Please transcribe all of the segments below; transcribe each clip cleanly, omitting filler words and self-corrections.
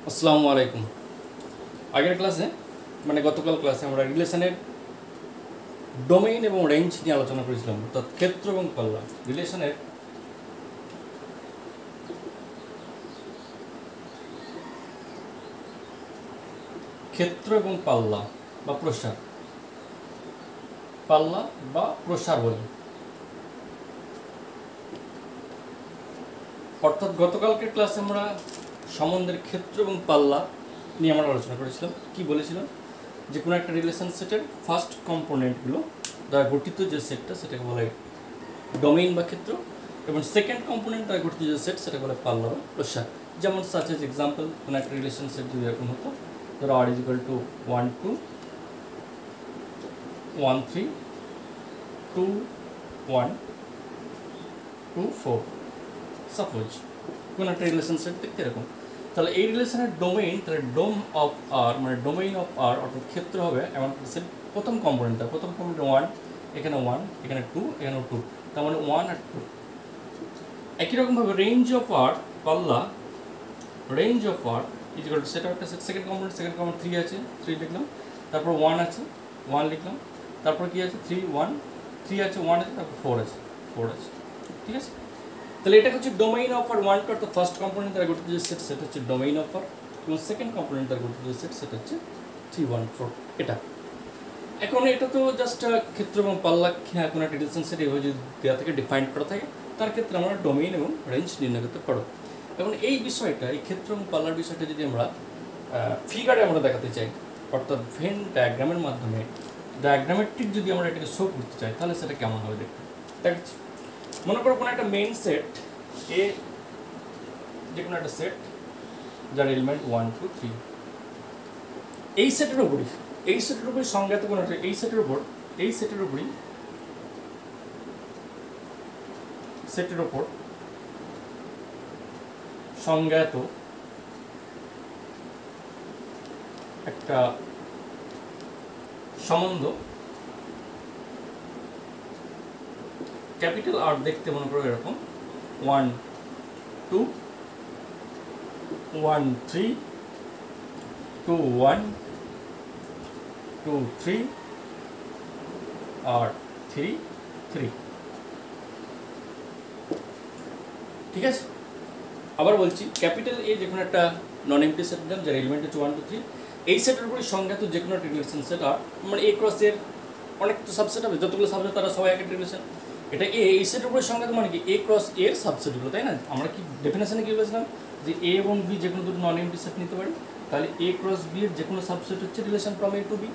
আসসালামু আলাইকুম। আগের ক্লাসে গতকাল ক্লাসে আমরা রিলেশনের ডোমেইন এবং রেঞ্জ নিয়ে আলোচনা করেছিলাম, অর্থাৎ ক্ষেত্র এবং পাল্লা। রিলেশনের ক্ষেত্র এবং পাল্লা বা প্রসার, পাল্লা বা প্রসার বলি। অর্থাৎ গতকালকের ক্লাসে আমরা সম্বন্ধের ক্ষেত্র এবং পাল্লা নিয়ে আমরা আলোচনা করেছিলাম। কি বলেছিলাম? যে কোনো একটা রিলেশন সেটের ফার্স্ট কম্পোনেন্টগুলো দ্বারা গঠিত যে সেটটা সেটাকে বলে ডোমেইন বা ক্ষেত্র, এবং সেকেন্ড কম্পোনেন্ট দ্বারা গঠিত যে সেট সেটাকে বলে পাল্লা বা প্রসার। যেমন সাচ এজ এক্সাম্পল, কোনো একটা রিলেশন সেট যদি এরকম হতো, ধরো আর ইজিক্যাল টু 1 2 1 3 2 1 2 4, সাপোজ কোনো একটা রিলেশন সেট দেখতে এরকম। তাহলে এই রিলেশনের ডোমেইন, তাহলে ডোম অফ আর ডোমেইন অফ আর অর্থাৎ ক্ষেত্র হবে এমন সেট। প্রথম কম্পোনেন্টটা 1, এখানে 1, এখানে 2, এখানেও 2, তার মানে 1 আর 2। একই রকমভাবে রেঞ্জ অফ আর পাল্লা, range of R is equal to সেটা একটা সেকেন্ড কম্পোনেন্ট 3 আছে, 3 লিখলাম। তারপর 1 আছে, 1 লিখলাম। তারপর কি আছে? 3 1 3 আছে, 1 আছে, তারপর 4 আছে, 4 আছে। ঠিক আছে? তাহলে এটা হচ্ছে ডোমেইন অফ আর। 1 তো ফার্স্ট কম্পোনেন্ট দ্বারা গঠিত যে সেট সেটা হচ্ছে ডোমেইন অফ আর, এবং সেকেন্ড কম্পোনেন্ট দ্বারা গঠিত যে সেট সেটা হচ্ছে 3 1 4। এটা এখন এটা তো জাস্ট ক্ষেত্র এবং পাল্লা কোনো একটা রিলেশন সেট এভাবে যদি দেওয়া থেকে ডিফাইন করা থাকে, তার ক্ষেত্রে আমরা ডোমেইন এবং রেঞ্জ নির্ণয় করতে পারবো। এখন এই বিষয়টা, এই ক্ষেত্র এবং পাল্লার বিষয়টা যদি আমরা ফিগারে আমরা দেখাতে চাই, অর্থাৎ ভেন ডায়াগ্রামের মাধ্যমে ডায়াগ্রামেটিক যদি আমরা এটাকে শো করতে চাই, তাহলে সেটা কেমন হবে দেখতে দেখাচ্ছি। মনে করো কোনো একটা মেইন সেট এ, যে কোনো একটা সেট যার এলিমেন্ট 1 2 3, এই সেটের উপরই সংজ্ঞাত কোনো একটা এই সেটের উপর সংজ্ঞাত একটা সম্বন্ধ ক্যাপিটাল আর দেখতে মনে করো এরকম 1 2 1 3 2 1 2 3 আর 3 3। ঠিক আছে? আবার বলছি, ক্যাপিটাল এ যে কোনো একটা নন এমটি সেট দিলাম যার এলিমেন্ট হচ্ছে 1 2 3। এই সেটের উপরে সংজ্ঞাত যে কোনো একটা রিলেশন সেট আর, এ ক্রস এর অনেক তো সাবসেট হবে, যতগুলো সাবসেট তারা সবাই একটা রিলেশন। এটা এই সেটের উপরে সংজ্ঞাত মানে কি এ ক্রস এর সাবসেটগুলো, তাই না? আমরা কি ডেফিনেশনে কি বলেছিলাম? যে এ এবং বি যে কোনো দুটো নন এমটি সেট নিতে পারি, তাহলে এ ক্রস বি এর যে কোনো সাবসেট হচ্ছে relation from A to B,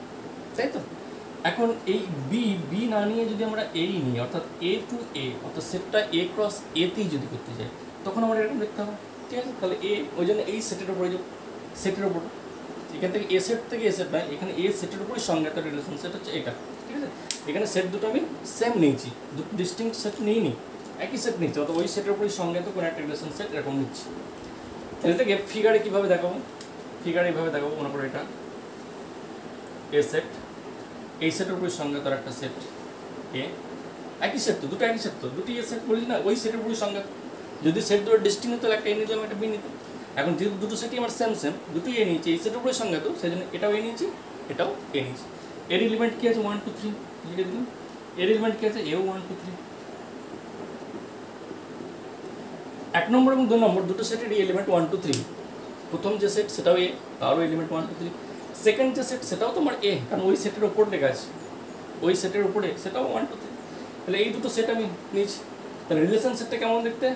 তাই তো? এখন এই বি না নিয়ে যদি আমরা এই নিই, অর্থাৎ এ টু এ, অর্থাৎ সেটটা এ ক্রস এতেই যদি করতে যাই, তখন আমরা এরকম দেখতে হবে। ঠিক আছে? তাহলে এ, ওই জন্য এই সেটের উপরে, যে সেটের উপর, এখান থেকে এ সেট থেকে এ সেট নয়, এখানে এ সেটের উপরে সংজ্ঞাত রিলেশন সেট হচ্ছে এটা। ঠিক আছে? এখানে সেট দুটো আমি সেম নিয়েছি, দুটো ডিস্টিংক্ট সেট নিইনি, একই সেট নিচ্ছি, অর্থাৎ ওই সেটের উপরে সংজ্ঞাত কোনো একটা রিলেশন সেট এরকম নিচ্ছি। তাহলে থেকে ফিগারে কীভাবে দেখাবো? ফিগারে এইভাবে দেখাবো। মনে করো এটা এ সেট, এই সেটের উপরে সংজ্ঞাত একটা সেট এ, একই সেট তো, দুটো একই সেট তো, দুটি এ সেট বলছি না, ওই সেটের উপরে সংজ্ঞাত। যদি সেট দুটো ডিস্টিং হতো, একটা এ নিতাম, একটা বি নিতাম। এখন যেহেতু দুটো সেটই আমার সেম দুটোই এ নিয়েছি, এই সেটের উপরে সংজ্ঞাত, সেই জন্য এটাও এ নিয়েছি, এটাও এ নিয়েছি। এর এলিমেন্ট কী আছে? 1 2 3 লিখে দিলাম। এর এলিমেন্ট কী আছে? এও 1 2 3। 1 নম্বর এবং 2 নম্বর দুটো সেটের এলিমেন্ট 1 2 3। প্রথম যে সেট সেটাও এ, তারও এলিমেন্ট 1 2 3। সেকেন্ড যে সেট সেটাও তোমার এ, কারণ ওই সেটের ওপর লেখা আছে, ওই সেটের উপরে সেটাও 1 2 3। তাহলে এই দুটো সেট আমি নিয়েছি। তাহলে রিলেশন সেটটা কেমন দেখতে?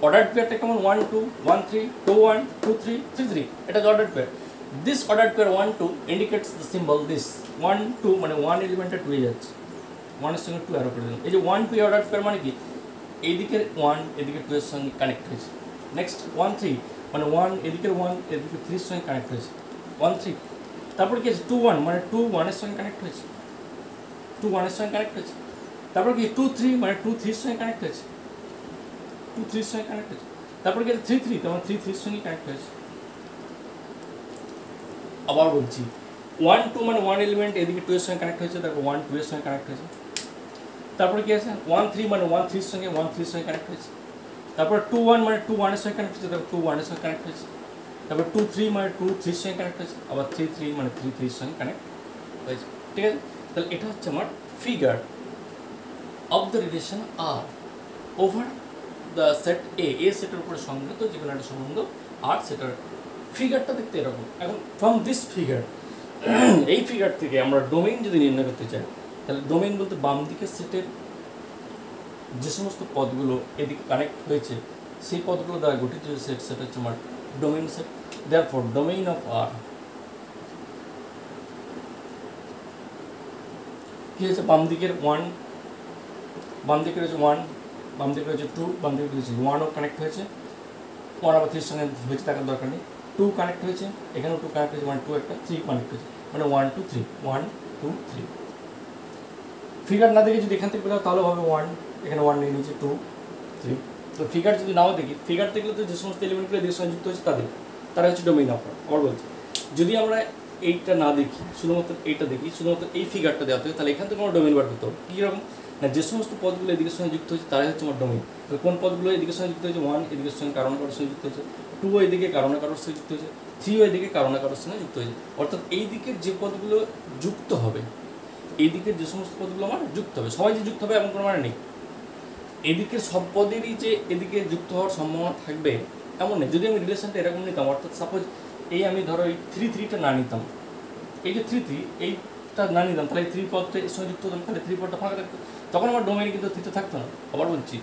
অর্ডার পেয়ারটা কেমন? 1 2 1 3 2 1 2 3 3 3, এটা order pair. This order pair 1 2 indicates the symbol this 1 2, মানে 1 এলিমেন্টটা 2 এ যাচ্ছে, 1 এর সঙ্গে 2 অ্যারো করে দিলাম। এই যে 1 2 অর্ডার পেয়ার মানে কি? এইদিকের 1 এদিকে 2 এর সঙ্গে কানেক্ট হয়েছে। নেক্সট 1 3, মানে 1 এদিকের 1 এদিকে 3 এর সঙ্গে কানেক্ট হয়েছে, 1 3। তারপর কি আছে? 2 1, মানে 2 1 এর সঙ্গে কানেক্ট হয়েছে, 2 1 এর সঙ্গে কানেক্ট হয়েছে। তারপর কি 2 3, মানে 2 3 এর সঙ্গে কানেক্ট হয়েছে, 2 3 এর সঙ্গে কানেক্ট হয়েছে। তারপর কি 3 3, তখন 3 3 এর সঙ্গে কানেক্ট হয়েছে। আবার বলছি, 1 2 মানে 1 এলিমেন্ট এদিকে 2 এর সঙ্গে কানেক্ট হয়েছে, তারপর 1 2 এর সঙ্গে কানেক্ট হয়েছে। তারপর কি আছে? 1 3, মানে 1 3 এর সঙ্গে 1 3 এর সঙ্গে কানেক্ট হয়েছে। তারপর 2 1, মানে 2 1 এর সঙ্গে কানেক্ট হয়েছে, তারপর 2 1 এর সঙ্গে কানেক্ট হয়েছে। তারপর 2 3 মানে 2 3 সঙ্গে কানেক্ট হয়েছে, আবার 3 3 মানে 3 3 সঙ্গে কানেক্ট হয়েছে। ঠিক আছে, তাহলে এটা হচ্ছে আমার figure of the relation R over the set A সেটের উপরে সংগত যে কোনো একটা সম্বন্ধ আর সেটার ফিগারটা দেখতে এরকম। এখন ফ্রম দিস ফিগার, এই ফিগার থেকে আমরা ডোমেইন যদি নির্ণয় করতে চাই, তাহলে ডোমেইন বলতে বাম দিকের সেটের যে সমস্ত পদগুলো এদিকে কানেক্ট হয়েছে সেই পদগুলো দ্বারা গঠিত যে সেট, সেটা হচ্ছে আমার domain set. Therefore domain of R কি হয়েছে, বাম দিকের 1, বাম দিকে রয়েছে 1, বাম দিকে রয়েছে 2, বাম দিকে রয়েছে 1ও কানেক্ট হয়েছে, 1 আবার 3 সঙ্গে হয়েছে থাকার দরকার নেই, 2 কানেক্ট হয়েছে, এখানেও 2 কানেক্ট হয়েছে, 1 2 একটা 3 কানেক্ট হয়েছে, মানে 1 2 3 1 2 3। ফিগার না দেখে যদি এখান থেকে পেলাম তাহলে হবে 1, এখানে 1 নিয়ে নিয়েছে 2 3। তো ফিগার যদি নাও দেখি, ফিগার দেখলে তো যে সমস্ত এলিমেন্টগুলো এদের সঙ্গে যুক্ত হয়েছে তারা হচ্ছে ডোমেইন অফ আর। আবার বলছি, যদি আমরা এইটা না দেখি, শুধুমাত্র এইটা দেখি, শুধুমাত্র এই ফিগারটা দেওয়া থাকে, তাহলে এখান থেকে আমরা ডোমেইন বার করতে হবে। কীরকম না, যে সমস্ত পদগুলো এদিকের সঙ্গে যুক্ত হয়েছে তারাই হচ্ছে আমার ডোমেইন। তাহলে কোন পদগুলো এদিকের সঙ্গে যুক্ত হয়েছে, 1 এদিকের সঙ্গে কারণ কারোর সঙ্গে যুক্ত হয়েছে, 2 এদিকে কারণ কারোর সঙ্গে যুক্ত হয়েছে, 3 এদিকে কারণ কারোর সঙ্গে যুক্ত হয়েছে। অর্থাৎ এই দিকের যে পদগুলো যুক্ত হবে, এই দিকের যে সমস্ত পদগুলো আমার যুক্ত হবে, সবাই যে যুক্ত হবে এমন কোনো মানে নেই। এদিকে সব পদেরই যে এদিকে যুক্ত হওয়ার সম্ভাবনা থাকবে এমন নেই। যদি আমি রিলেশনটা এরকম নিতাম, অর্থাৎ সাপোজ এই আমি ধরো এই 3 3টা না নিতাম, এই যে 3 3 এইটা না নিতাম, তাহলে এই 3 পদটা এর সঙ্গে যুক্ত হতাম, তাহলে 3 পদটা ফাঁকা থাকতো, তখন আমার ডোমেইনে কিন্তু 3টা থাকতো না। আবার বলছি,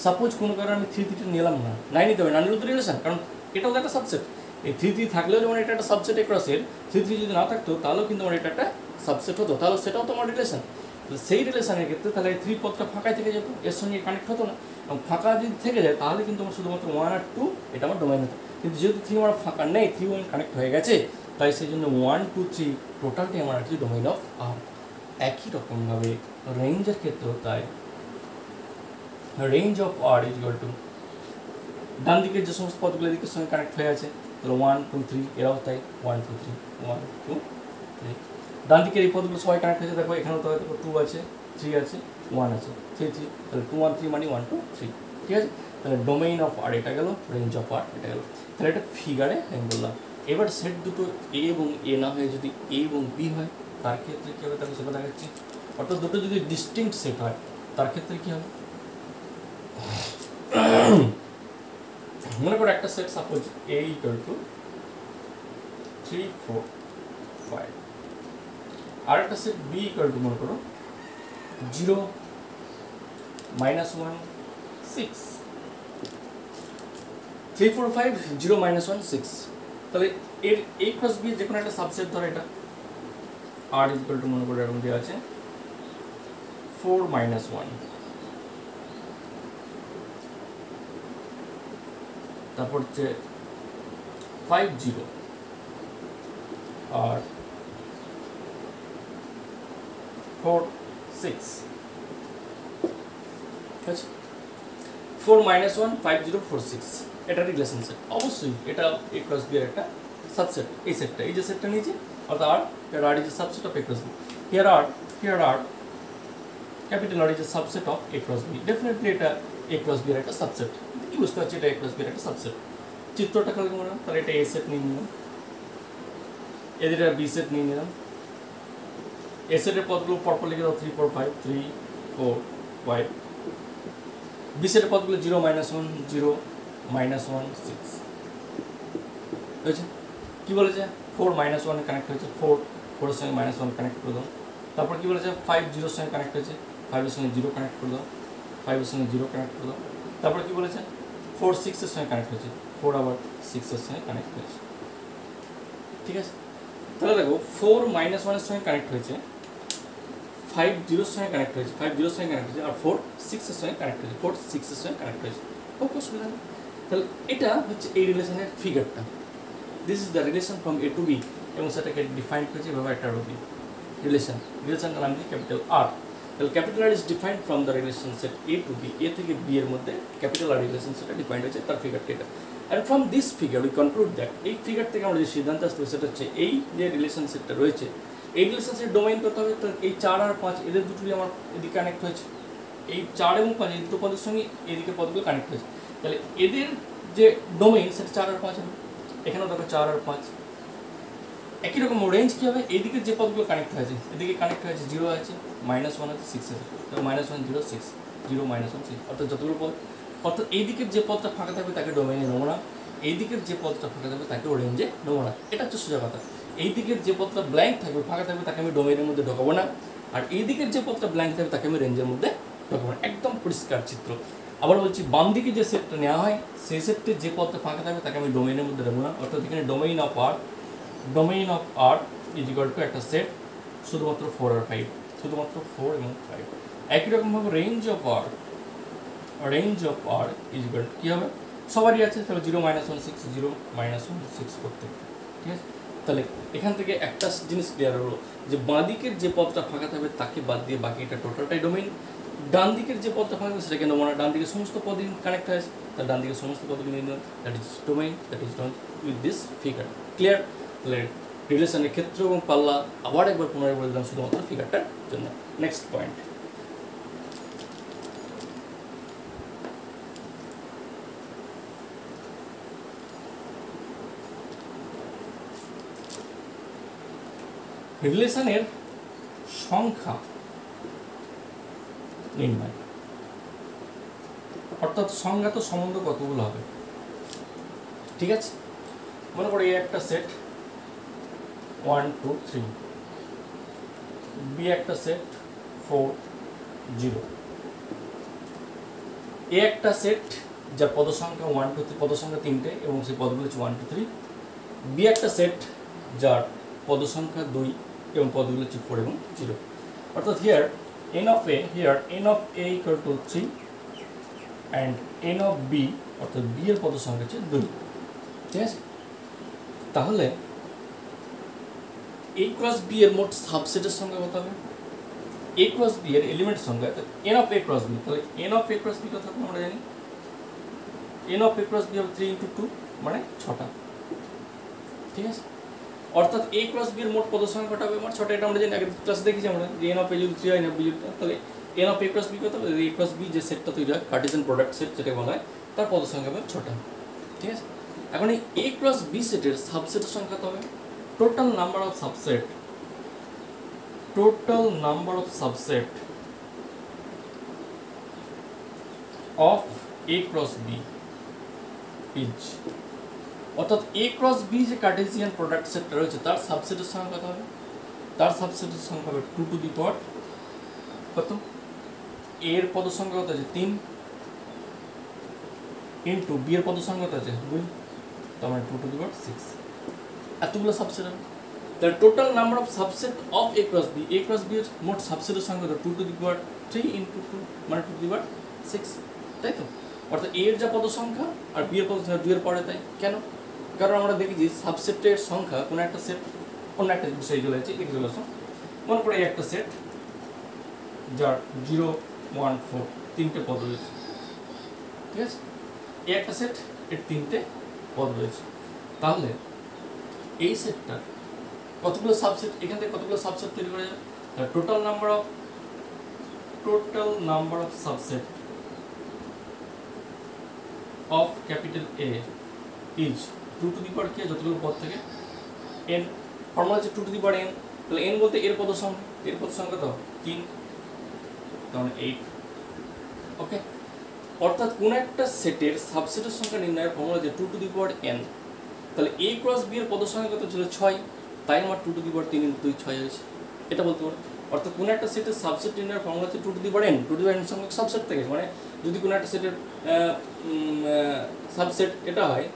সাপোজ কোনো কারণে আমি 3 3টা নিলাম না, নাই নিতে হবে, না নিলেও তো রিলেশন, কারণ এটাও তো একটা সাবসেট। এই 3 3 থাকলেও যেমন এটা একটা সাবসেট এক্রসের, 3 3 যদি না থাকতো তাহলেও কিন্তু আমার এটা একটা সাবসেট হতো, তাহলে সেটাও তো আমার রিলেশন। সেই রিলেশনের ক্ষেত্রে তাহলে এই 3 পদটা ফাঁকায় থেকে যেত, এর সঙ্গে কানেক্ট হতো না। এবং ফাঁকা যদি থেকে যায় তাহলে কিন্তু আমার শুধুমাত্র 1 আর 2 এটা আমার ডোমেইন হতো। কিন্তু যেহেতু 3 আমার ফাঁকা নেই, 3 1 কানেক্ট হয়ে গেছে, তাই সেই জন্য 1 2 3 টোটালটি আমার আছে ডোমেইন অফ আর। একই রকমভাবে রেঞ্জের ক্ষেত্রেও তাই, range of R is equal to ডান দিকের যে সমস্ত পদগুলো এদিকের সঙ্গে কানেক্ট হয়ে আছে, তাহলে 1 2 3 এরাও তাই 1 2 3 1 2 3। ডান দিকের এই পদগুলো সবাই কানেক্ট হয়েছে, দেখো এখানেও তো হয়তো 2 আছে, 3 আছে, 1 আছে, 3 3, তাহলে 2 1 3 মানে 1 2 3। ঠিক আছে, তাহলে ডোমেইন অফ আর এটা গেল, রেঞ্জ অফ আর এটা গেল। তাহলে এটা ফিগারে আমি বললাম। এবার সেট দুটো এ এবং এ না হয়ে যদি এ এবং বি হয়, তার ক্ষেত্রে কী হবে তাহলে সেটা দেখাচ্ছি। অর্থাৎ দুটো যদি ডিস্টিংক্ট সেট হয় তার ক্ষেত্রে কী হবে, মনে করো একটা সেট সাপোজ এ ইকুয়াল টু 3 4 5, আর একটা সেট বি ইকুয়াল টু মনে করো 0 -1 6। 3 4 5 0 -1 6, তাহলে এর এ ক্রস বি যে কোনো একটা সাবসেট ধরো, এটা আর ইকুয়াল টু মনে করো এরকম দেওয়া আছে 4 -1, তারপর হচ্ছে 5 0 আর 4 6। আচ্ছা, 4 -1 5 0 4 6 এটা রিলেশন সেট। অবশ্যই এটা এ ক্রস বি এর একটা সাবসেট। এই সেটটা, এই যে সেটটা নিয়েছি, অর্থাৎ আর here R is a subset of A cross B. Here R capital R is a subset of A cross B. Definitely এটা A cross B এর একটা সাবসেট। কি বুঝতে পারছি, এটা A cross B এর একটা সাবসেট। চিত্রটা খেয়াল করুন, তাহলে এটা A সেট নিয়ে নিলাম, এদের B সেট নিয়ে নিলাম। A সেটের পদগুলো পরপর লিখে দাও 3 4 5 3 4 5। B সেটের পদগুলো 0 -1 0 -1 6 হয়েছে। কি বলেছে, 4 -1 কানেক্ট হয়েছে, 4 4 এর সঙ্গে -1 কানেক্ট করে দাও। তারপর কি বলেছে, 5 0 এর সঙ্গে কানেক্ট হয়েছে, 5 এর সঙ্গে 0 কানেক্ট করে দাও, 5 এর সঙ্গে 0 কানেক্ট করে দাও। তারপর কি বলেছে, 4 6 এর সঙ্গে কানেক্ট হয়েছে, 4 আবার 6 এর সঙ্গে কানেক্ট হয়েছে। ঠিক আছে, তাহলে দেখো 4 -1 এর সঙ্গে কানেক্ট হয়েছে, 5 0 এর সঙ্গে কানেক্ট হয়েছে, 5 0 এর সঙ্গে কানেক্ট হয়েছে, আর 4 6 এর সঙ্গে কানেক্ট হয়েছে, 4 6 এর সঙ্গে কানেক্ট হয়েছে। ওকে, অসুবিধা নেই। তাহলে এটা হচ্ছে এই রিলেশনের ফিগারটা। This is the relation from A to B, এবং সেটাকে ডিফাইন করেছে এভাবে একটা রিলেশনটার নাম দিয়ে ক্যাপিটাল আর। তাহলে capital R is defined from the relation set A to B, A থেকে বি এর মধ্যে ক্যাপিটাল আর রিলেশন সেটটা ডিফাইন্ড হয়েছে, তার ফিগারটা এটা। And from this figure we conclude that, এই ফিগার থেকে আমরা যে সিদ্ধান্ত আসতে হবে সেটা হচ্ছে এই যে রিলেশন সেটটা রয়েছে, এই রিলেশন সেট ডোমেইন করতে হবে। তো এই 4 আর 5 এদের দুটোই আমার এদিকে কানেক্ট হয়েছে, এই 4 এবং 5 এই দুটো পদের সঙ্গে এদিকে পদগুলো কানেক্ট হয়েছে, তাহলে এদের যে ডোমেইন সেটা 4 আর 5 হবে। এখানেও দেখো 4 আর 5। একই রকম রেঞ্জ কী হবে, এইদিকে যে পদগুলো কানেক্ট হয়েছে এদিকে কানেক্ট হয়েছে, 0 আছে, -1 আছে, 6 আছে, -1 0 6 0 -1 6, অর্থাৎ যতগুলো পদ, অর্থাৎ এইদিকের যে পদটা ফাঁকা থাকবে তাকে ডোমেইনে নেবো না, এইদিকের যে পদটা ফাঁকা থাকবে তাকে রেঞ্জে নেবো না। এটা হচ্ছে সোজা কথা। এই দিকের যে পদটা ব্ল্যাঙ্ক থাকবে ফাঁকা থাকবে তাকে আমি ডোমেইনের মধ্যে ঢোকাবো না, আর এই দিকের যে পদটা ব্ল্যাঙ্ক থাকবে তাকে আমি রেঞ্জের মধ্যে ঢোকাবো না। একদম পরিষ্কার চিত্র। আবার বলছি, বাম দিকে যে সেটটা নেওয়া হয় সেই সেটে যে পদটা ফাঁকা থাকবে তাকে আমি ডোমেইনের মধ্যে রাখবো না, অর্থাৎ এখানে domain of R is equal to একটা সেট শুধুমাত্র 4 আর 5, শুধুমাত্র 4 এবং 5। একই রকমভাবে range of R is equal to কী হবে, সবারই আছে, তাহলে 0 -1 6 0 -1 6 করতে, ঠিক আছে। তাহলে এখান থেকে একটা জিনিস ক্লিয়ার হলো যে বাঁ দিকের যে পদটা ফাঁকা থাকবে তাকে বাদ দিয়ে বাকি এটা টোটালটাই ডোমেইন। ডান দিকের যে পদটা ফাঁকা থাকবে সেটাকে নেবো না, ডান দিকে সমস্ত পদই কানেক্ট হয়েছে, তাহলে ডান দিকের সমস্ত পদগুলো নিয়ে নেবেন, that is domain, that is done with this figure. Clear? তাহলে রিলেশনের ক্ষেত্র এবং পাল্লা আবার একবার পুনরায় বলে দিলাম শুধুমাত্র ফিগারটার জন্য। নেক্সট পয়েন্ট, রিলেশনের সংখ্যা নির্ণয়, অর্থাৎ সংজ্ঞাত সম্বন্ধ কতগুলো হবে, ঠিক আছে। মনে করো এই একটা সেট 1 2 3, বি একটা সেট 4 0, এ একটা সেট যার পদ সংখ্যা 1 2 3, পদ সংখ্যা 3টে এবং সেই পদগুলো হচ্ছে 1 2 3, বি একটা সেট যার পদ সংখ্যা 2 এবং পদগুলো হচ্ছে 4 এবং 0, অর্থাৎ n of a equal to 3 and n of b, অর্থাৎ b এর পদ সংখ্যা হচ্ছে 2, ঠিক আছে। তাহলে a ক্রস b এর মোট সাবসেটের সংখ্যা কত হবে, a ক্রস b এর এলিমেন্ট সংখ্যা n of a cross b, তাহলে n of a cross b কত হবে আমরা জানি, n of a cross b হবে 3 × 2 মানে 6টা, ঠিক আছে। অর্থাৎ a ক্রস b এর মোট পদ সংখ্যা কত হবে আমার 6টা, এটা আমরা জানি, আগের ক্লাসে দেখেছি আমরা যে n of a যদি 3 হয়, n of b যদি, তাহলে n of a cross b কত হবে, a ক্রস b যে সেটটা তৈরি হয় কার্টেসিয়ান প্রোডাক্ট সেট যেটা বলা হয় তার পদ সংখ্যা হবে 6টা, ঠিক আছে। এখন এই a ক্রস b সেটের সাবসেটের সংখ্যা কত হবে, total number of subset of a cross b is, অর্থাৎ a cross b যে কার্টেসিয়ান প্রোডাক্ট সেটটা রয়েছে তার সাবসেটের সংখ্যা কত হবে, তার সাবসেটের সংখ্যা হবে 2 টু দি পাওয়ার কত, a এর পদ সংখ্যা কত আছে 3 ইনটু b এর পদ সংখ্যা কত আছে 2, তার মানে 2 টু দি পাওয়ার 6, এতগুলো সাবসেট হবে। তাহলে total number of subset of a cross b এর মোট সাবসেটের সংখ্যা 2 টু দি পাওয়ার 3 ইনটু 2 মানে 2 টু দি পাওয়ার 6, তাই তো। অর্থাৎ a এর যা পদ সংখ্যা আর b এর পদ সংখ্যা 2 এর পরে, তাই কেন, কারণ আমরা দেখি যে সাবসেটের সংখ্যা কোনো একটা সেট অন্য একটা বিষয়ে চলে যাচ্ছে, এদিকে চলে আসো। মনে করে এই একটা সেট যার 0 1 4 তিনটে পদ রয়েছে, ঠিক আছে। এই একটা সেট এর তিনটে পদ রয়েছে, তাহলে এই সেটটা কতগুলো সাবসেট, এখান থেকে কতগুলো সাবসেট তৈরি করা যাবে, total number of subset of capital A is 2 to the power কি, যতগুলো পদ থেকে n, ফর্মুলা হচ্ছে 2 টু দি পাওয়ার n, তাহলে n বলতে এর পদ সংখ্যা তো 3, তাহলে 8, ওকে। অর্থাৎ কোন একটা সেটের সাবসেটের সংখ্যা নির্ণয়ের ফর্মুলা হচ্ছে 2 টু দি পাওয়ার n, তাহলে a ক্রস b এর পদ সংখ্যা কত ছিল 6, তাই আমার 2 টু দি পাওয়ার 3 × 2 6 হয়েছে, এটা বলতে পারো। অর্থাৎ কোনো একটা সেটের সাবসেট নির্ণয়ের ফর্মুলা হচ্ছে 2 to the power n, 2 to the power n সংখ্যক সাবসেট থেকে, মানে যদি কোনো একটা সেটের সাবসেট এটা হয়,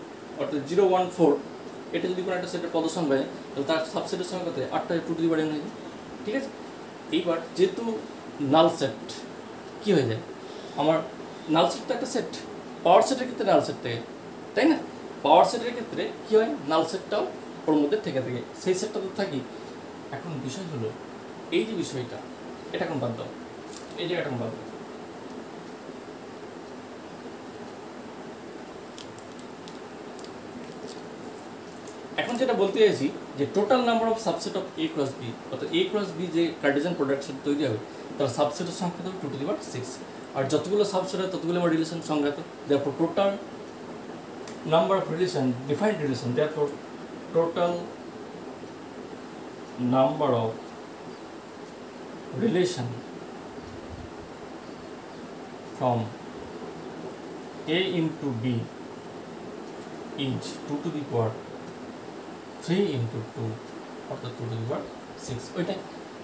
অর্থাৎ 0 1 4, এটা যদি কোনো একটা সেটের পদ সংখ্যা হয় তাহলে তার সাবসেটের সংখ্যা কত 8টা 2 টু দি পাওয়ার n হয়ে যায়, ঠিক আছে। এইবার যেহেতু নাল সেট কি হয়ে যায়, আমার নাল সেট তো একটা সেট, পাওয়ার সেটের ক্ষেত্রে নাল সেট থেকে, তাই না, পাওয়ার সেটের ক্ষেত্রে কী হয় নাল সেটটাও ওর মধ্যে থেকে সেই সেটটা তো থাকি। এখন বিষয় হলো এই যে বিষয়টা, এটা এখন বাদ দাও, এই জায়গাটা এখন বাদ দাও। এখন যেটা বলতে চাইছি যে total number of subset of a cross b, অর্থাৎ a ক্রস b যে কার্টেসিয়ান প্রোডাক্ট সেট তৈরি হবে তার সাবসেটের সংখ্যা হবে 2 টু দি পাওয়ার 6, আর যতগুলো সাবসেট হয় ততগুলো আমার রিলেশন সংখ্যাত, therefore number of relation, defined relation, therefore total number of relation from A into B is 2 to the power 3 into 2 অর্থাৎ 2 to the power 6 ওইটাই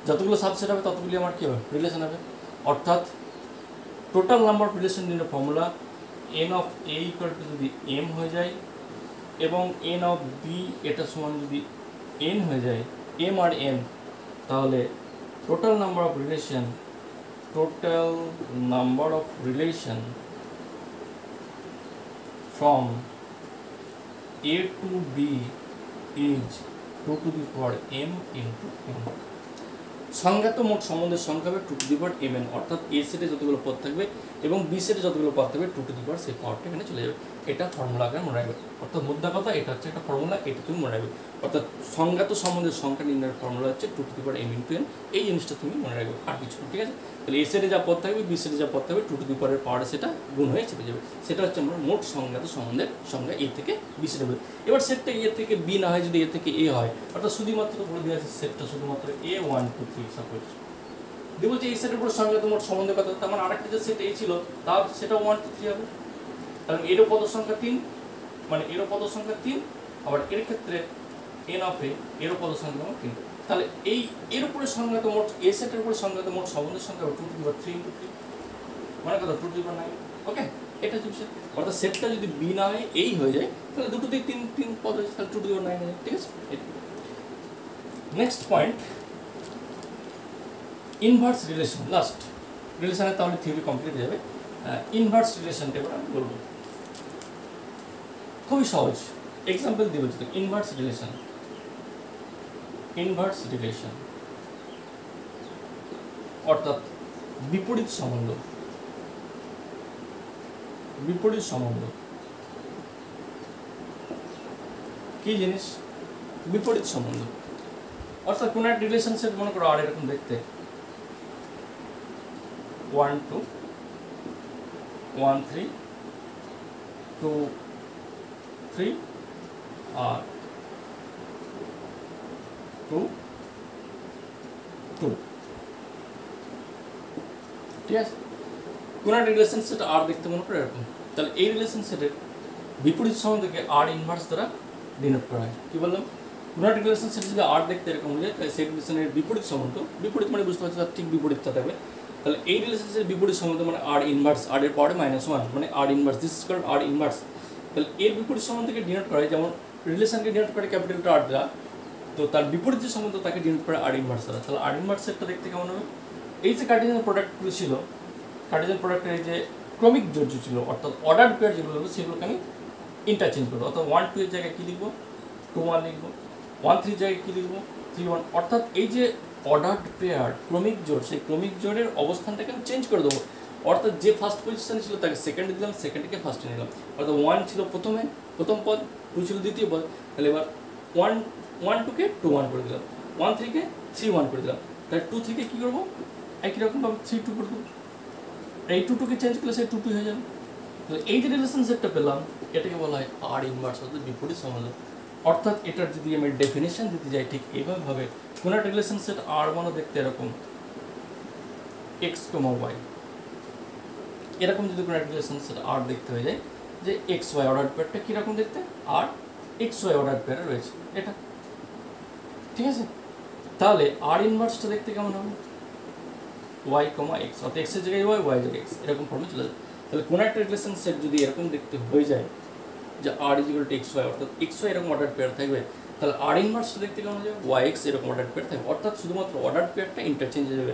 যতগুলো সাবসেট হবে ততগুলি আমার কি হবে রিলেশন হবে অর্থাৎ টোটাল নাম্বার অফ রিলেশন নিয়ে formula n of a equal to যদি m হয়ে যায় এবং n অফ b এটা সমান যদি n হয়ে যায় m আর n তাহলে total number of relation from a to b is 2 to the power m into n সংজ্ঞাত মোট সম্বন্ধের সংখ্যা হবে 2 to the power mn অর্থাৎ a সেটে যতগুলো পদ থাকবে এবং b সেটে যতগুলো পদ থাকবে 2 to the power সেই পাওয়ারটা এখানে চলে যাবে এটা ফর্মুলা আকারে মনে রাখবে অর্থাৎ মুদ্রা কথা এটা হচ্ছে একটা ফর্মুলা এটা তুমি মনে রাখবে অর্থাৎ সংজ্ঞাত সম্বন্ধের সংখ্যা নির্ণয়ের ফর্মুলা হচ্ছে 2 to the power m into n এই জিনিসটা তুমি মনে রাখবে আর কিছু ঠিক আছে তাহলে a সেটে যা পদ থাকবে b সেটে যা পদ থাকবে 2 to the power এর পাওয়ার সেটা গুণ হয়ে চেপে যাবে সেটা হচ্ছে আমরা মোট সংজ্ঞাত সম্বন্ধের সংজ্ঞা a থেকে b সেটে হবে এবার সেটটা a থেকে b না হয় যদি a থেকে a হয় অর্থাৎ শুধুমাত্র বলে দেওয়া আছে সেটটা শুধুমাত্র a 1 2 3 সাপোজ দিয়ে বলছে এই সেটের উপর সংজ্ঞাত মোট সম্বন্ধের কথা তার মানে আরেকটা যে সেট a ছিল তার সেটা 1 2 3 হবে কারণ এরও পদ সংখ্যা 3 মানে এরও পদ সংখ্যা 3 আবার এর ক্ষেত্রে n অফ a এরও পদ সংখ্যা 3 তাহলে এই এর উপরে সংজ্ঞাত মোট a সেটের উপরে সংজ্ঞাত মোট সম্বন্ধের সংখ্যা 2 to the power 3 into 3 মানে কত 2 to the power 9 ওকে এটা হচ্ছে অর্থাৎ সেটটা যদি b না হয় এই হয়ে যায় তাহলে দুটো দিয়ে 3 পদ হয়ে তাহলে 2 to the power 9 হয়ে যায় ঠিক আছে next point inverse relation last রিলেশনের তাহলে থিওরি কমপ্লিট হয়ে যাবে ইনভার্স রিলেশনটা এবার আমি বলবো খুবই সহজ এক্সাম্পল দিয়ে বলছি ইনভার্স রিলেশন অর্থাৎ বিপরীত সম্বন্ধ কি জিনিস বিপরীত সম্বন্ধ অর্থাৎ কোন একটা রিলেশনশিপ মনে করো আর এরকম দেখতে 1 2 1 3 2 3 আর 2 2 ঠিক আছে কোন একটা রিলেশনশিপ আর দেখতে মনে করো এরকম তাহলে এই রিলেশনশিপের বিপরীত সম্বন্ধকে আর ইনভার্স দ্বারা ডিনোট করা হয় কি বললাম কোন একটা রিলেশনশিপ যদি আর দেখতে এরকম হলে তাই সেই রিলেশনের বিপরীত সম্বন্ধ বিপরীত মানে বুঝতে পারছি তার ঠিক বিপরীতটা থাকবে তাহলে এই রিলেশনশিপের বিপরীত সম্বন্ধ মানে আর ইনভার্স আর এর পাওয়ারে -1 মানে R inverse this is called R inverse তাহলে এর বিপরীত সম্বন্ধকে ডিনোট করা হয় যেমন রিলেশনকে ডিনোট করে ক্যাপিটাল আর দ্বারা তো তার বিপরীত যে সম্বন্ধ তাকে ডিনোট করে আর ইনভার্স দ্বারা তাহলে আর ইনভার্স সেটটা দেখতে কেমন হবে এই যে কার্টেসিয়ান প্রোডাক্টগুলো ছিল কার্টেসিয়ান প্রোডাক্টের এই যে ক্রমিক জোড় ছিল অর্থাৎ অর্ডার পেয়ার যেগুলো হবে সেগুলোকে আমি ইন্টারচেঞ্জ করবো অর্থাৎ 1 2 এর জায়গায় কী লিখবো 2 1 লিখবো 1 3 এর জায়গায় কী লিখবো 3 1 অর্থাৎ এই যে অর্ডার্ড পেয়ার ক্রমিক জোড় সেই ক্রমিক জোড়ের অবস্থানটাকে আমি চেঞ্জ করে দেবো অর্থাৎ যে ফার্স্ট পজিশনে ছিল তাকে সেকেন্ডে দিলাম সেকেন্ডকে ফার্স্টে নিলাম অর্থাৎ 1 ছিল প্রথম পদ 2 ছিল দ্বিতীয় পদ তাহলে এবার 1 2 কে 2 1 করে দিলাম 1 3 কে 3 1 করে দিলাম তাহলে 2 থেকে কী করবো একই রকমভাবে 3 2 করে দেবো এই 2 2 কে চেঞ্জ করলে সেই 2 2 হয়ে যাবে তো এই যে রিলেশনশিপটা পেলাম এটাকে বলা হয় আর ইনভার্স অর্থাৎ বিপরীত সম্বন্ধ অর্থাৎ এটার যদি আমি ডেফিনেশন দিতে যাই ঠিক এইভাবে ভাবে কোন একটা রিলেশনশিপ আর মানে দেখতে এরকম x, y এরকম যদি কোনো একটা রিলেশনশিপ আর দেখতে হয়ে যায় যে x y অর্ডার পেয়ারটা কীরকম দেখতে আর x y অর্ডার পেয়ারে রয়েছে এটা ঠিক আছে তাহলে আর ইনভার্সটা দেখতে কেমন হবে y, x অর্থাৎ x এর জায়গায় y y এর জায়গায় x এরকম ফর্মে চলে যায় তাহলে কোন একটা রিলেশনশিপ যদি এরকম দেখতে হয়ে যায় যে আর ইকুয়াল টু এক্স ওয়াই অর্থাৎ এক্স ওয়াই এরকম অর্ডার পেয়ার থাকবে তাহলে আর ইনভার্সটা দেখতে কেমন যাবে ওয়াই এক্স এরকম অর্ডার পেয়ার থাকবে অর্থাৎ শুধুমাত্র অর্ডার পেয়ারটা ইন্টারচেঞ্জ হয়ে যাবে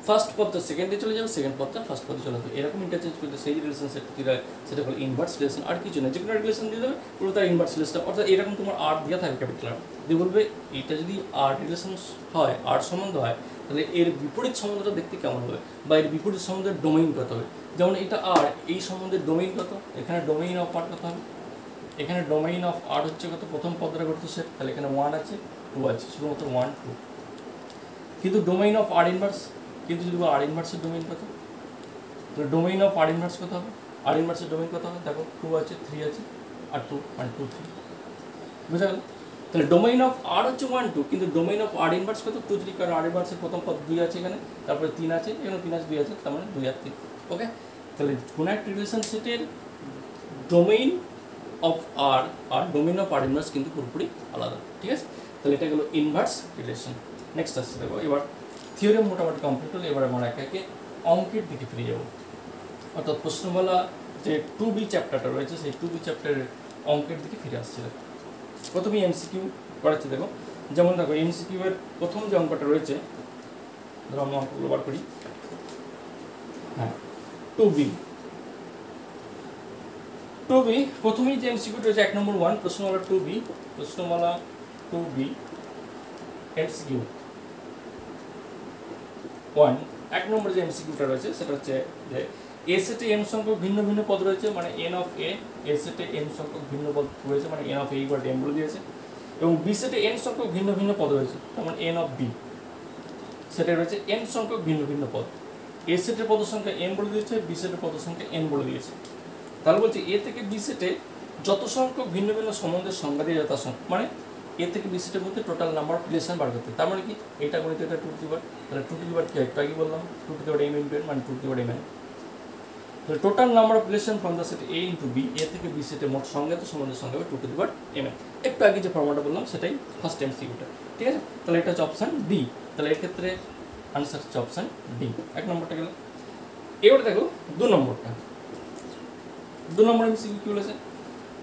ফার্স্ট পদটা সেকেন্ডে চলে যাবে সেকেন্ড পদটা ফার্স্ট পদে চলে যাবে এরকম ইন্টারচেঞ্জ করতে সেই রিলেশনশিপ সেটা হলো ইনভার্স রিলেশন আর কিছু না যে কোনো রিলেশন দিয়ে দেবে পুরো তার ইনভার্স রিলেশন অর্থাৎ এরকম তোমার আর দেওয়া থাকবে ক্যাপিটাল আর দিয়ে বলবে এটা যদি আর রিলেশন হয় আর সম্বন্ধ হয় তাহলে এর বিপরীত সম্বন্ধটা দেখতে কেমন হবে বা এর বিপরীত সম্বন্ধের ডোমেইন কত হবে যেমন এটা আর এই সম্বন্ধের ডোমেইন কত এখানে ডোমেইন অফ আর কত হবে এখানে ডোমেইন অফ আর হচ্ছে কত প্রথম পদটা করতে সেট তাহলে এখানে 1 আছে 2 আছে শুধুমাত্র 1 2 কিন্তু ডোমেইন অফ আর ইনভার্স কিন্তু যদি আর ইনভার্সের ডোমেইন কত তাহলে ডোমেইন অফ আর ইনভার্স কত হবে আর ইনভার্সের ডোমেইন কত হবে দেখো 2 আছে 3 আছে আর 2 1 2 3 বুঝা গেল। তাহলে ডোমেইন অফ আর হচ্ছে 1 2, কিন্তু ডোমেইন অফ আর ইনভার্স কত 2 3, কারণ আর ইনভার্সের প্রথম পদ 2 আছে এখানে, তারপরে 3 আছে এখানে, 3 আছে 2 আছে, তার মানে 2 আর 3। ওকে, তাহলে কোনো একটা রিলেশন সেটের ডোমেইন অফ আর আর ডোমেইন অফ আর ইনভার্স কিন্তু পুরোপুরি আলাদা, ঠিক আছে। তাহলে এটা গেলো ইনভার্স রিলেশন। নেক্সট আসছে দেখো, এবার থিওরেম মোটামুটি কমপ্লিট হলো, এবার আমরা একে একে অঙ্কের দিকে ফিরে যাবো। অর্থাৎ প্রশ্নমালা যে 2B চ্যাপ্টারটা রয়েছে সেই 2B চ্যাপ্টারের অঙ্কের দিকে ফিরে আসছে। দেখো প্রথমেই এমসিকিউ করাচ্ছি। দেখো যেমন দেখো এমসিকিউ এর প্রথম যে অঙ্কটা রয়েছে, ধরো আমরা অঙ্কগুলো বার করি। হ্যাঁ 2B প্রথমেই যে এমসিকিউটা রয়েছে 1 নম্বর 1 প্রশ্নমালা 2B এমসিকিউ 1 1 নম্বর যে এমসিকিউটা রয়েছে সেটা হচ্ছে যে এ সেটে এম সংখ্যক ভিন্ন ভিন্ন পদ রয়েছে, মানে এন অফ এ সেটে এম সংখ্যক ভিন্ন পদ রয়েছে, মানে N of A equal to M বলে দিয়েছে, এবং বি সেটে এন সংখ্যক ভিন্ন ভিন্ন পদ রয়েছে, মানে এন অফ বি সেটে রয়েছে এন সংখ্যক ভিন্ন ভিন্ন পদ। এ সেটের পদ সংখ্যা এম বলে দিয়েছে, বি সেটের পদ সংখ্যা এন বলে দিয়েছে। তাহলে বলছে এ থেকে বি সেটে যত সংখ্যক ভিন্ন ভিন্ন সম্বন্ধের সংজ্ঞা দিয়ে যথাসংখ্যক, মানে এ থেকে বি সেটের মধ্যে টোটাল নাম্বার অফ রিলেশন বার করতে। তার মানে কি এটা গণিত, এটা 2 টু দি পাওয়ার, তাহলে 2 টু দি পাওয়ার কি একটু আগে বললাম 2 to the power m into n, মানে 2 to the power m n। তাহলে total number of relation from the set a into b, এ থেকে বি সেটের মোট সংজ্ঞাত সম্বন্ধের সংখ্যা হবে 2 to the power m n। একটু আগে যে ফর্মুলাটা বললাম সেটাই ফার্স্ট এমসিকিউটা, ঠিক আছে। তাহলে এটা হচ্ছে অপশন ডি, তাহলে এর ক্ষেত্রে আনসার হচ্ছে অপশন ডি। 1 নম্বরটা গেল। এবারে দেখো 2 নম্বরটা, 2 নম্বর এমসিকিউ কি বলেছে।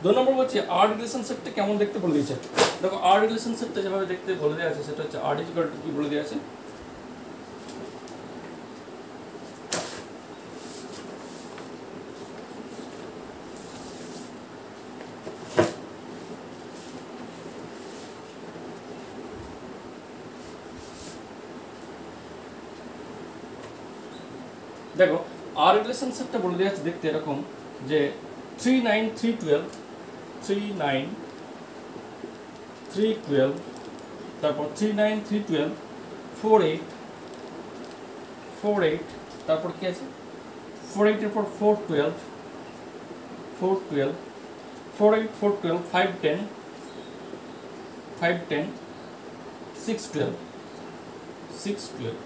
2 নম্বর বলছে আর রিলেশন সেটটা কেমন দেখতে বলে দিয়েছে। দেখো আর রিলেশন সেটটা যেভাবে দেখতে বলে দেওয়া আছে সেটা হচ্ছে আর ইজ ইকুয়াল টু কি বলে দেওয়া আছে, দেখো আর রিলেশন সেটটা বলে দেওয়া আছে দেখতে এরকম যে 3 9 3 12 3 9 3 12, তারপর 3 9 3 12 4 8 4 8, তারপর কি আছে 4 8 এর পর 4 12 4 12 4 8 4 12 5 10 5 10 6 12 6 12।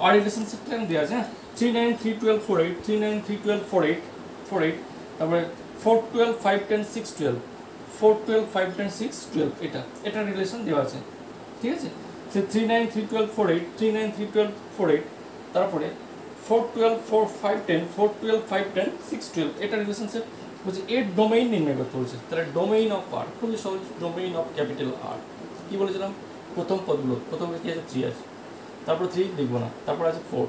আর রিলেশন সেটটা দেওয়া আছে 3 9 3 12 4 8 3 9 3 12 4 8 4 8, তারপরে 4 12 5 10 6 12 4 12 5 10 6 12, এটা রিলেশন দেওয়া আছে, ঠিক আছে। সে 3 9 3 12 4 8 3 9 3 12 4 8, তারপরে 4 12 4 5 10 4 12 5 10 6 12, এটা রিলেশন সেট বলছে এর ডোমেইন নির্ণয় করতে বলছে। তাহলে ডোমেইন অফ আর খুবই সহজ, ডোমেইন অফ ক্যাপিটাল আর কি বলেছিলাম, প্রথম পদগুলো প্রথমে কি আছে 3 আছে, তারপর 3 লিখবো না, তারপর আছে 4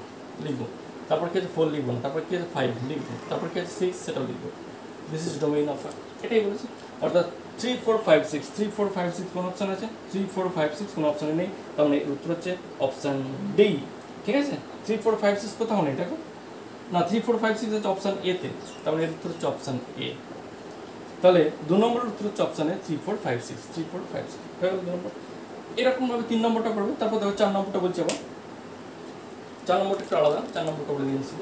লিখবো, তারপর কি আছে 4 লিখবো না, তারপর কি আছে 5 লিখবো, তারপর কি আছে 6 সেটাও লিখবো। দিস ইজ ডোমেইন অফ আর, এটাই বলেছি। অর্থাৎ 3 4 5 6 3 4 5 6 কোন অপশন আছে, 3 4 5 6 কোন অপশনে নেই, তার মানে উত্তর হচ্ছে অপশন ডি, ঠিক আছে। 3 4 5 6 কোথাও নেই, দেখো না 3 4 5 6 হচ্ছে অপশন এ তে, তার মানে উত্তর হচ্ছে অপশন এ। তাহলে 2 নম্বরের উত্তর হচ্ছে অপশন এ 3 4 5 6 3 4 5 6 হয়ে গেল 2 নম্বর। এরকম ভাবে 3 নম্বরটা করবে, তারপর দেখো 4 নম্বরটা বলছি আবার, 4 নম্বরটা একটু আলাদা, 4 নম্বরটা বলে দিয়েছি।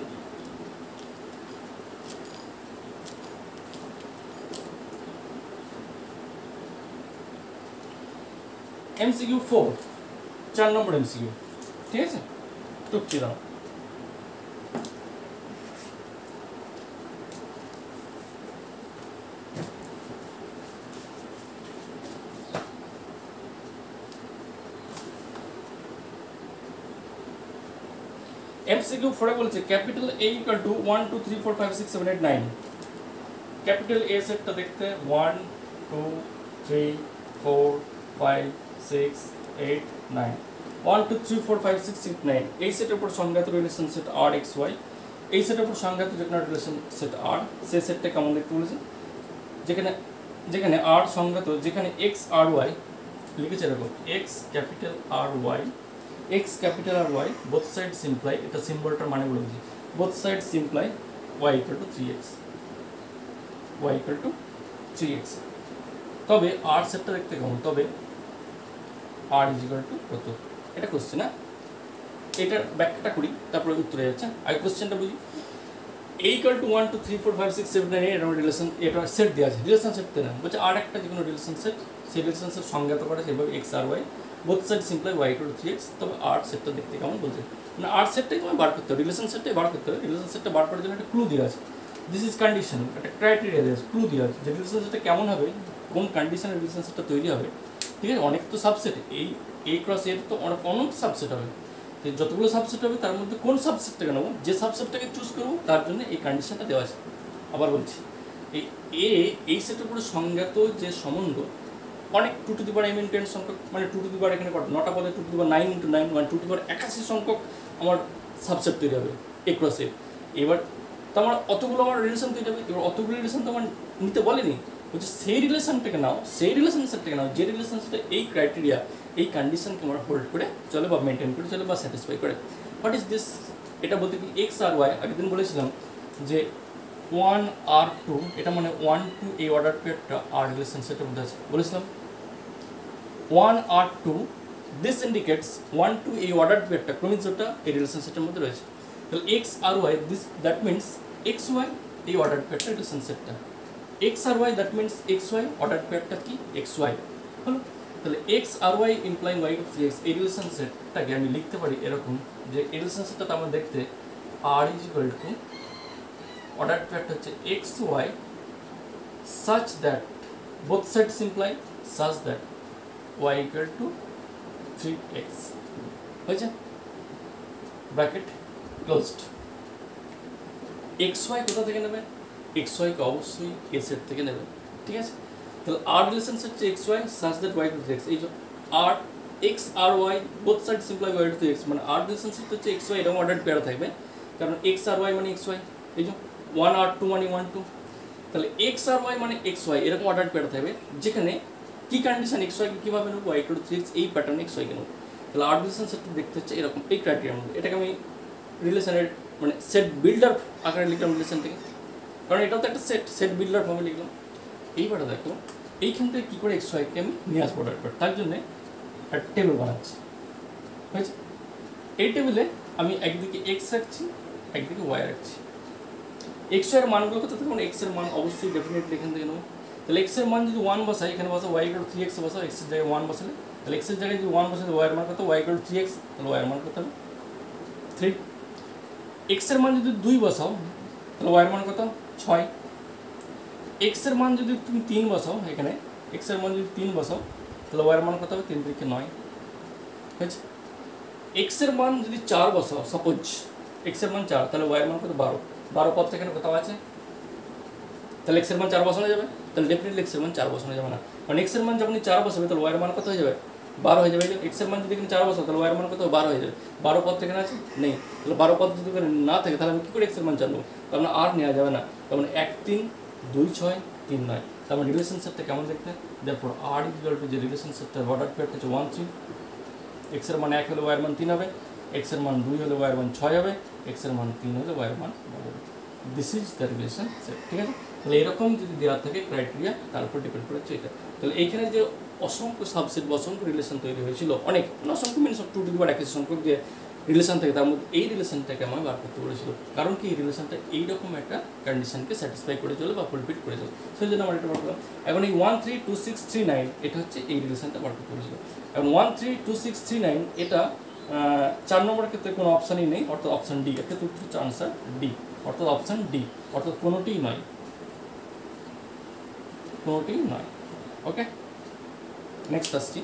এমসিকিউ 4, 4 নম্বর এমসিকিউ, ঠিক আছে। টুকছি দাও, এমসিকিউ 4 এ বলছে capital A equal to 1 2 3 4 5 6 7 8 9। Capital A সেটটা দেখতে 1 2 3 4 5 6 8 9, 1 2 3 4 5 6 7 9, এই সেটের উপর সংজ্ঞাত রিলেশন সেট আর এক্স ওয়াই, এই সেটের উপর সংজ্ঞাত রিলেশন সেট আর, সেই সেটটা কেমন দেখতে বলেছে, যেখানে আর সংজ্ঞাত, যেখানে এক্স আর ওয়াই লিখেছে এরকম X capital R Y, X capital R Y both side simply, এটা সিম্বলটার মানে বলে দিচ্ছি, both side simply Y equal to 3x, Y equal to 3x। তবে আর সেটটা দেখতে কেমন, তবে আর ইজ ইকুয়াল টু কত, এটা কোশ্চেন, না এটার ব্যাখ্যাটা করি তারপরে উত্তরে যাচ্ছে। আগে কোশ্চেনটা বুঝি। a ইকুয়াল টু 1 2 3 4 5 6 7 9 এরকম রিলেশন এটা সেট দেওয়া আছে, রিলেশন সেট না বলছে আর একটা যে কোনো রিলেশন সেট, সেই রিলেশন সেট সংজ্ঞাত করা সেভাবে X R Y both side simply Y equal to 3x। তবে আর সেটটা দেখতে কেমন বলছে, মানে আর সেটটাই তোমায় বার করতে হবে, রিলেশন সেটটাই বার করতে হবে। রিলেশন সেটটা বার করার জন্য একটা ক্লু দেওয়া আছে, দিস ইজ কন্ডিশন, একটা ক্রাইটেরিয়া দেওয়া আছে, ক্লু দেওয়া আছে যে রিলেশন সেটটা কেমন হবে, কোন কন্ডিশনের রিলেশন সেটটা তৈরি হবে। ঠিক আছে, অনেক তো সাবসেট, এই এ ক্রস এর তো অনেক সাবসেট হবে, যতগুলো সাবসেট হবে তার মধ্যে কোন সাবসেটটাকে নেবো, যে সাবসেটটাকে চুজ করবো তার জন্য এই কন্ডিশনটা দেওয়া আছে। আবার বলছি, এই সেটের উপরে সংজ্ঞাত যে সম্বন্ধ অনেক 2 to the power m × n সংখ্যক, মানে 2 টু দি পাওয়ার এখানে নটা পদে 2 টু দি পাওয়ার 9 × 9 মানে 2 টু দি পাওয়ার 81 সংখ্যক আমার সাবসেট তৈরি হবে এ ক্রসে। এবার তো আমার অতগুলো আমার রিলেশন তৈরি হবে, এবার অতগুলো রিলেশন তো আমার নিতে বলেনি, বলছে সেই রিলেশনটাকে নাও, সেই রিলেশন সেটটাকে নাও যে রিলেশন সেটটা এই ক্রাইটেরিয়া এই কন্ডিশনকে আমরা হোল্ড করে চলে বা মেনটেন করে চলে বা স্যাটিসফাই করে। What is this? এটা বলতে কি এক্স আর ওয়াই, আগের দিন বলেছিলাম যে 1 আর 2 এটা মানে 1 টু এই অর্ডার পেয়ারটা আর রিলেশন সেটের মধ্যে আছে, বলেছিলাম 1 আর 2 দিস ইন্ডিকেটস 1 টু এই অর্ডার পেয়ারটা ক্রমিকটা এই রিলেশন সেটের মধ্যে রয়েছে। তাহলে x R y this that means x y এই অর্ডার পেয়ারটা রিলেশন সেটটা, x R y that means x y order পেয়ারটা কি এক্স ওয়াই হলো। তাহলে x R y implying y to 3x এই রিলেশন সেটটাকে আমি লিখতে পারি এরকম যে এই রিলেশন সেটটা আমরা দেখতে R is equal to order পেয়ারটা হচ্ছে X Y such that both sides imply such that y equal to 3x হয়েছে, ব্র্যাকেট ক্লোজড। xy কোথা থেকে নেবে, xy কে অবশ্যই a সেট থেকে নেবে, ঠিক আছে। তাহলে r রিলেশন সেট হচ্ছে xy such that y equal to 3x, এই যে r x R y both sides imply y equal to 3x মানে r রিলেশন সেট হচ্ছে xy এরকম অর্ডার পেয়ার থাকবে, কারণ x আর y মানে xy, এই যে 1 আর 2 মানে 1 2, তাহলে এক্স আর ওয়াই মানে এক্স ওয়াই এরকম অর্ডার পেয়ার থাকবে, যেখানে কি কন্ডিশন এক্স ওয়াইকে কীভাবে নেবো ওয়াই ইকুয়াল টু 3x এই প্যাটার্ন এক্স ওয়াইকে নেবো। তাহলে আর রিলেশন সেটটা দেখতে হচ্ছে এরকম এই ক্রাইটেরিয়ার মধ্যে, এটাকে আমি রিলেশনের মানে সেট বিল্ডার আকারে লিখলাম রিলেশন থেকে, কারণ এটাও তো একটা সেট বিল্ডার ফর্মে লিখলাম। এইবারে দেখো এইখান থেকে কী করে এক্স ওয়াইকে আমি নিয়ে আসবো অর্ডার পেয়ার, তার জন্যে একটা টেবিল বানাচ্ছি, হয়েছে। এই টেবিলে আমি একদিকে এক্স রাখছি একদিকে ওয়াই রাখছি, এক্স এর মানগুলো কত তখন এক্স এর মান অবশ্যই ডেফিনেটলি এখান থেকে নেবো। তাহলে এক্স এর মান যদি 1 বসাই এখানে বসাও ওয়াই ইকুয়াল টু 3x বসাও, এক্স এর জায়গায় 1 বসালে তাহলে এক্স এর জায়গায় যদি 1 বসালে ওয়াই এর মান কত ওয়াই ইকুয়াল টু 3x, তাহলে ওয়াই এর মান কত হবে 3। এক্স এর মান যদি 2 বসাও তাহলে ওয়াই এর মান কত 6। এক্স এর মান যদি তুমি 3 বসাও, এখানে এক্স এর মান যদি 3 বসাও তাহলে ওয়াই এর মান কত হবে 3 3 9, ঠিক আছে। এক্স এর মান যদি 4 বসাও, সাপোজ এক্স এর মান 4 তাহলে ওয়াই এর মান কত 12, 12 পদটা এখানে কোথাও আছে, তাহলে এক্স এর মান 4 বসানো যাবে, তাহলে ডেফিনেটলি এক্স এর মান 4 বসানো যাবে না, কারণ এক্স এর মান যখন 4 বসাবে তাহলে ওয়াই এর মান কত হয়ে যাবে 12 হয়ে যাবে। এক্স এর মান যদি এখানে 4 বসাও তাহলে ওয়াই এর মান কত 12 হয়ে যাবে, 12 পদ এখানে আছে নেই, তাহলে 12 পদ যদি এখানে না থাকে তাহলে আমি কী করে এক্স এর মান জানবো, কারণ আর নেওয়া যাবে না, কারণ 1 3 2 6 3 9, তার মানে রিলেশন সেটটা কেমন দেখতে, দেখো আর ইকুয়াল টু যে রিলেশন সেটটা অর্ডার পেয়ারটা হচ্ছে 1 3, এক্স এর মান 1 হলে ওয়াই এর মান 3 হবে, এক্স এর মান 2 হলে ওয়াই এর মান 6 হবে, এক্স এর মান 3 হলে ওয়াই এর মান 9 হবে। This is the relation set, ঠিক আছে। তাহলে এরকম যদি দেওয়া থাকে ক্রাইটেরিয়া তার উপর ডিপেন্ড করে এটা, তাহলে এইখানে যে অসংখ্য সাবসেট বা অসংখ্য রিলেশন তৈরি হয়েছিল, অনেক অসংখ্য মিনিস 2 টু দি পাওয়ার 21 সংখ্যক যে রিলেশন থাকে তার মধ্যে এই রিলেশনটাকে আমার বার করতে বলেছিল, কারণ কি এই রিলেশনটা এইরকম একটা কন্ডিশনকে স্যাটিসফাই করে চলে বা ফুলফিল করে চলে, সেই জন্য আমরা এটা বার করলাম। এখন এই 1 3 2 6 3 9 এটা হচ্ছে এই রিলেশনটা বার করতে বলেছিল। এখন 1 3 2 6 3 9 এটা 4 নম্বরের ক্ষেত্রে কোনো অপশানই নেই, অর্থাৎ অপশান ডি, ক্ষেত্রে উত্তর হচ্ছে আনসার ডি, অর্থাৎ অপশান ডি, অর্থাৎ কোনোটিই নয়, কোনোটিই নয়। ওকে, নেক্সট আসছি।